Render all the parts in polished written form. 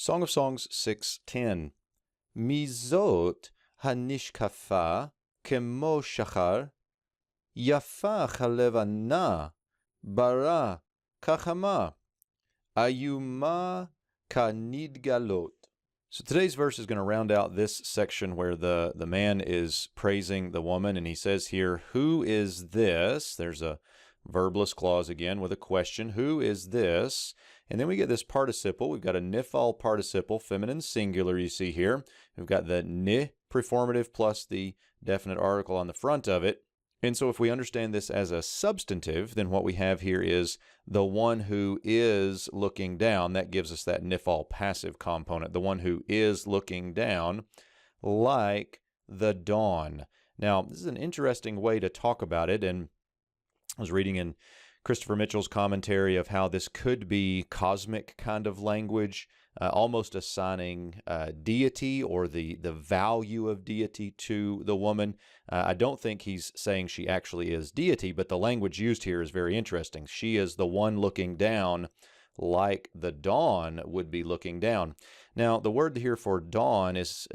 Song of Songs 6:10. Mizot hanishkafa kemo shachar, yafa chalevana, bara kachama, ayuma kanidgalot. So today's verse is going to round out this section where the man is praising the woman, and he says here, who is this? There's a verbless clause again with a question. Who is this? And then we get this participle. We've got a nifal participle, feminine singular, you see here. We've got the ni preformative plus the definite article on the front of it. And so if we understand this as a substantive, then what we have here is the one who is looking down. That gives us that nifal passive component, the one who is looking down like the dawn. Now, this is an interesting way to talk about it, and I was reading in Christopher Mitchell's commentary of how this could be cosmic kind of language, almost assigning deity or the value of deity to the woman. I don't think he's saying she actually is deity, but the language used here is very interesting. She is the one looking down like the dawn would be looking down. Now, the word here for dawn is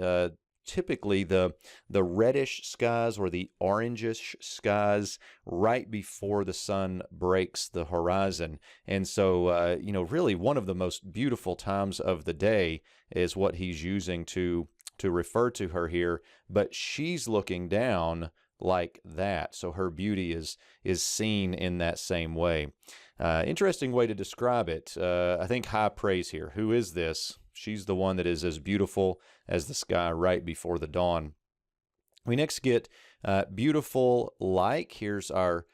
typically the reddish skies or the orangish skies right before the sun breaks the horizon. And so, really one of the most beautiful times of the day is what he's using to refer to her here. But she's looking down like that. So her beauty is seen in that same way. Interesting way to describe it. I think high praise here. Who is this? She's the one that is as beautiful as the sky right before the dawn. We next get beautiful like. Here's our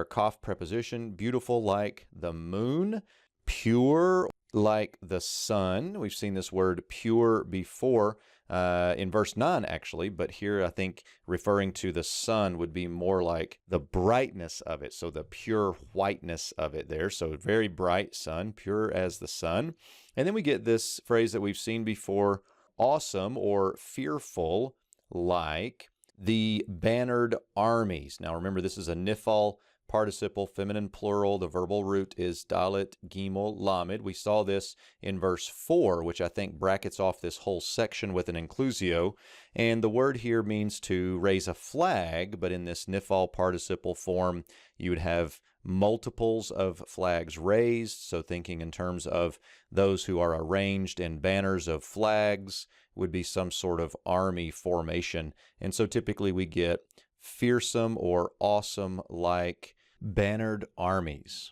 cough preposition. Beautiful like the moon. Pure like the sun. We've seen this word pure before in verse 9 actually, but here I think referring to the sun would be more like the brightness of it, so the pure whiteness of it there. So very bright sun, pure as the sun. And then we get this phrase that we've seen before, awesome or fearful like the bannered armies. Now remember, this is a nifal participle, feminine plural. The verbal root is dalet, gimel, lamed. We saw this in verse 4, which I think brackets off this whole section with an inclusio. And the word here means to raise a flag, but in this nifal participle form, you would have multiples of flags raised. So thinking in terms of those who are arranged in banners of flags would be some sort of army formation. And so typically we get fearsome or awesome like bannered armies.